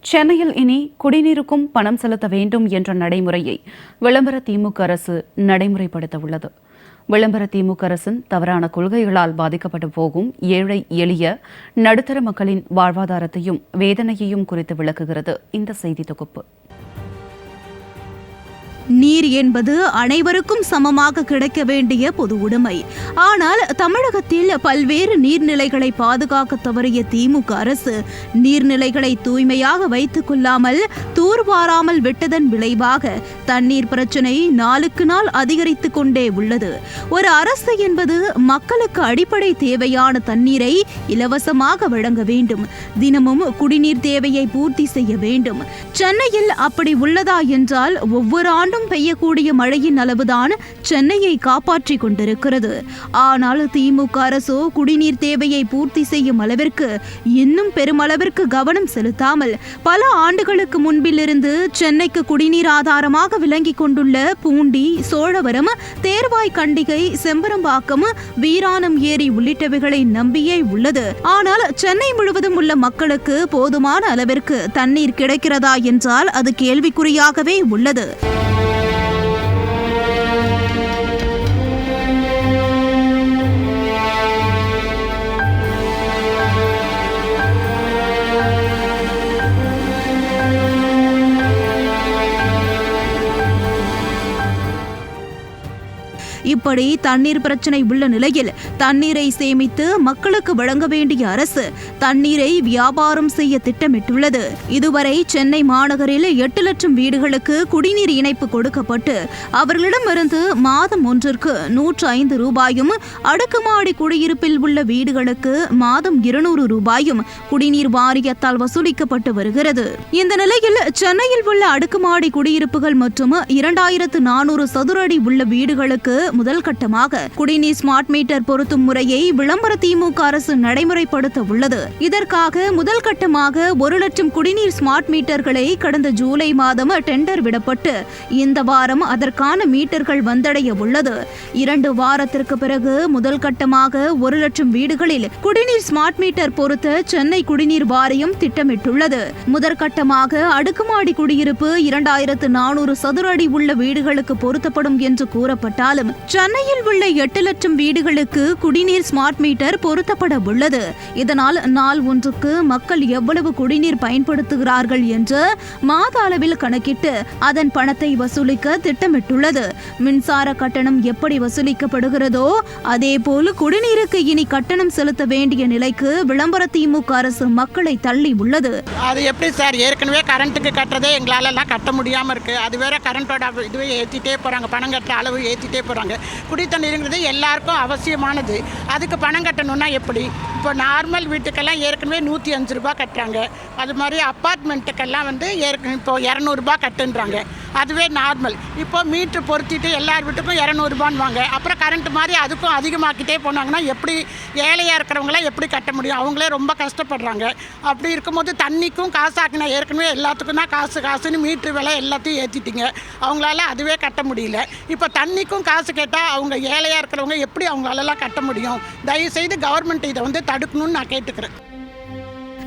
சென்னையில் இனி குடிநீருக்கும் பணம் செலுத்த வேண்டும் என்ற நடைமுறையை விளம்பர திமுக அரசு நடைமுறைப்படுத்த உள்ளது. விளம்பர திமுக அரசின் தவறான கொள்கைகளால் பாதிக்கப்பட்டு போகும் ஏழை எளிய நடுத்தர மக்களின் வாழ்வாதாரத்தையும் வேதனையையும் குறித்து விளக்குகிறது இந்த செய்தி தொகுப்பு. நீர் என்பது அனைவருக்கும் சமமாக கிடைக்க வேண்டிய பொது உடைமை. ஆனால் தமிழகத்தில் பல்வேறு நீர்நிலைகளை பாதுகாக்க தவறிய திமுக அரசு நீர்நிலைகளை தூய்மையாக வைத்துக் கொள்ளாமல் தூர்வாராமல் விட்டதன் விளைவாக தண்ணீர் பிரச்சினை நாளுக்கு நாள் அதிகரித்துக் கொண்டே உள்ளது. ஒரு அரசு என்பது மக்களுக்கு அடிப்படை தேவையான தண்ணீரை இலவசமாக வழங்க வேண்டும். தினமும் குடிநீர் தேவையை பூர்த்தி செய்ய வேண்டும். சென்னையில் அப்படி உள்ளதா என்றால் ஒவ்வொரு ஆண்டும் பெய்யக்கூடிய மழையின் அளவுதான் சென்னையை காப்பாற்றிக் கொண்டிருக்கிறது. ஆனால் திமுக அரசோ குடிநீர் தேவையை பூர்த்தி செய்யும் அளவிற்கு இன்னும் பெருமளவிற்கு கவனம் செலுத்தாமல் பல ஆண்டுகளுக்கு முன்பிலிருந்து சென்னைக்கு குடிநீர் ஆதாரமாக விளங்கிக் கொண்டுள்ள பூண்டி, சோழவரம், தேர்வாய் கண்டிகை, செம்பரம்பாக்கம், வீராணம் ஏரி உள்ளிட்டவைகளை நம்பியே உள்ளது. ஆனால் சென்னை முழுவதும் உள்ள மக்களுக்கு போதுமான அளவிற்கு தண்ணீர் கிடைக்கிறதா என்றால் அது கேள்விக்குறியாகவே உள்ளது. இப்படி தண்ணீர் பிரச்சனை உள்ள நிலையில் தண்ணீரை சேமித்து மக்களுக்கு வழங்க வேண்டிய அரசு தண்ணீரை வியாபாரம் செய்ய திட்டமிட்டுள்ளது. இதுவரை சென்னை மாநகரில் 8 லட்சம் வீடுகளுக்கு குடிநீர் இணைப்பு கொடுக்கப்பட்டு அவர்களிடமிருந்து மாதம் ஒன்றிற்கு 105 ரூபாயும், அடுக்குமாடி குடியிருப்பில் உள்ள வீடுகளுக்கு மாதம் 200 ரூபாயும் குடிநீர் வாரியத்தால் வசூலிக்கப்பட்டு வருகிறது. இந்த நிலையில் சென்னையில் உள்ள அடுக்குமாடி குடியிருப்புகள் மற்றும் 2400 சதுர அடி உள்ள வீடுகளுக்கு முதல் கட்டமாக குடிநீர் ஸ்மார்ட் மீட்டர் பொருத்தும் முறையை விளம்பர திமுக அரசு நடைமுறைப்படுத்த உள்ளது. இதற்காக முதல் கட்டமாக 1 லட்சம் குடிநீர் ஸ்மார்ட் மீட்டர்களை கடந்த ஜூலை மாதம் டெண்டர் விடப்பட்டு இந்த வாரம் அதற்கான மீட்டர்கள் வந்தடைய உள்ளது. 2 வாரத்திற்கு பிறகு முதல் கட்டமாக 1 லட்சம் வீடுகளில் குடிநீர் ஸ்மார்ட் மீட்டர் பொருத்த சென்னை குடிநீர் வாரியம் திட்டமிட்டுள்ளது. முதற்கட்டமாக அடுக்குமாடி குடியிருப்பு 2400 சதுர அடி உள்ள வீடுகளுக்கு பொருத்தப்படும் என்று கூறப்பட்டாலும் சென்னையில் உள்ள 8 லட்சம் வீடுகளுக்கு குடிநீர் ஸ்மார்ட் மீட்டர் பொருத்தப்பட உள்ளது. இதனால் நாள் ஒன்றுக்கு மக்கள் எவ்வளவு குடிநீர் பயன்படுத்துகிறார்கள் என்று மாத அளவில் கணக்கிட்டு அதன் பணத்தை வசூலிக்க திட்டமிட்டுள்ளது. மின்சார கட்டணம் எப்படி வசூலிக்கப்படுகிறதோ அதேபோல் குடிநீருக்கு இனி கட்டணம் செலுத்த வேண்டிய நிலைக்கு விளம்பர திமுக அரசு மக்களை தள்ளி உள்ளது. அது எப்படி சார், ஏற்கனவே கரண்ட்டுக்கு கட்டுறதே எங்களாலலாம் கட்ட முடியாமல் இருக்குது. அது வேற கரண்ட்டோட இதுவே ஏற்றிட்டே போகிறாங்க, பணம் கட்டுற அளவு ஏற்றிட்டே போகிறாங்க. குடி தண்ணீருங்கிறது எல்லாருக்கும் அவசியமானது. அதுக்கு பணம் கட்டணும்னா எப்படி? இப்போ நார்மல் வீட்டுக்கெல்லாம் ஏற்கனவே 105 ரூபா கட்டுறாங்க. அது மாதிரி அப்பார்ட்மெண்ட்டுக்கெல்லாம் இப்போ 200 ரூபா கட்டுன்றாங்க. அதுவே நார்மல். இப்போ மீட்ரு பொருத்திட்டு எல்லார் வீட்டுக்கும் 200 ரூபான்னு. அப்புறம் கரண்ட் மாதிரி அதுக்கும் அதிகமாக்கிட்டே போனாங்கன்னா எப்படி ஏழையாக இருக்கிறவங்களாம் எப்படி கட்ட முடியும்? அவங்களே ரொம்ப கஷ்டப்படுறாங்க. அப்படி இருக்கும்போது தண்ணிக்கும் காசு ஆக்கினா, ஏற்கனவே எல்லாத்துக்கும் தான் காசுன்னு மீட்ரு விலை எல்லாத்தையும் ஏற்றிட்டீங்க. அவங்களால அதுவே கட்ட முடியல. இப்போ தண்ணிக்கும் காசு கேட்டால் அவங்க ஏழையாக இருக்கிறவங்க எப்படி அவங்களாலலாம் கட்ட முடியும்? தயவுசெய்து கவர்மெண்ட் இதை தடுக்கணும்னு நான் கேட்டுக்கிறேன்.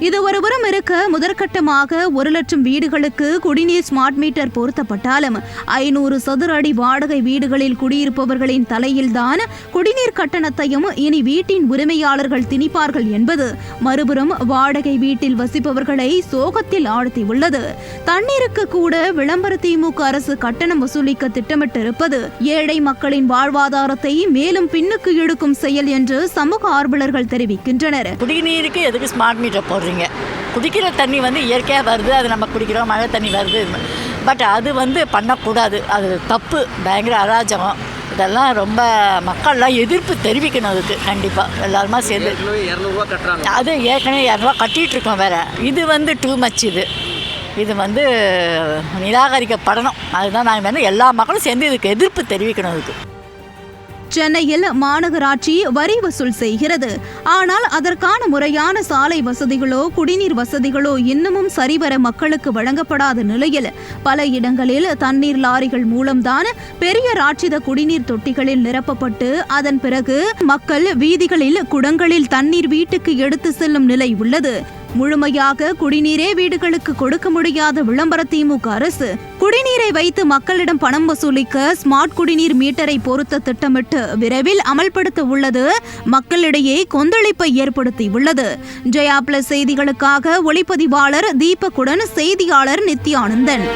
இது ஒருபுறம் இருக்க முதற்கட்டமாக 1 லட்சம் வீடுகளுக்கு குடிநீர் ஸ்மார்ட் மீட்டர் பொருத்தப்பட்டாலும் 500 சதுர அடி வாடகை வீடுகளில் குடியிருப்பவர்களின் தலையில்தான் குடிநீர் கட்டணத்தையும் இனி வீட்டின் உரிமையாளர்கள் திணிப்பார்கள் என்பது மறுபுறம் வாடகை வீட்டில் வசிப்பவர்களை சோகத்தில் ஆழ்த்தியுள்ளது. தண்ணீருக்கு கூட விளம்பர திமுக அரசு கட்டணம் வசூலிக்க திட்டமிட்டிருப்பது ஏழை மக்களின் வாழ்வாதாரத்தை மேலும் பின்னுக்கு இழுக்கும் செயல் என்று சமூக ஆர்வலர்கள் தெரிவிக்கின்றனர். குடிநீருக்கு எதுக்கு ஸ்மார்ட் மீட்டர் போடுறீங்க? குடிக்கிற தண்ணி இயற்கையாக வருது, அது நம்ம குடிக்கிறோம், மழை தண்ணி வருது. பட் அது பண்ணக்கூடாது, அது தப்பு, பயங்கர அராஜகம். இதெல்லாம் ரொம்ப மக்கள்லாம் எதிர்ப்பு தெரிவிக்கணும். அதுக்கு கண்டிப்பாக எல்லாருமா சேர்ந்து அது ஏற்கனவே 200 ரூபா கட்டிகிட்டு இருக்கோம் வேறு. இது டூ மச். இது நிராகரிக்கப்படணும். அதுதான் நாங்கள் எல்லா மக்களும் சேர்ந்து இதுக்கு எதிர்ப்பு தெரிவிக்கணும். அதுக்கு சென்னையில் மாநகராட்சி வரி வசூல் செய்கிறது. ஆனால் அதற்கான முறையான சாலை வசதிகளோ குடிநீர் வசதிகளோ இன்னமும் சரிவர மக்களுக்கு வழங்கப்படாத நிலையில் பல இடங்களில் தண்ணீர் லாரிகள் மூலம்தான் பெரிய ராட்சித குடிநீர் தொட்டிகளில் நிரப்பப்பட்டு அதன் பிறகு மக்கள் வீதிகளில் குடங்களில் தண்ணீர் வீட்டுக்கு எடுத்து செல்லும் நிலை உள்ளது. முழுமையாக குடிநீரே வீடுகளுக்கு கொடுக்க முடியாத விளம்பர திமுக அரசு குடிநீரை வைத்து மக்களிடம் பணம் வசூலிக்க ஸ்மார்ட் குடிநீர் மீட்டரை பொருத்த திட்டமிட்டு விரைவில் அமல்படுத்த உள்ளது மக்களிடையே கொந்தளிப்பை ஏற்படுத்தியுள்ளது. ஜெயா பிளஸ் செய்திகளுக்காக ஒளிப்பதிவாளர் தீபக்குடன் செய்தியாளர் நித்யானந்தன்.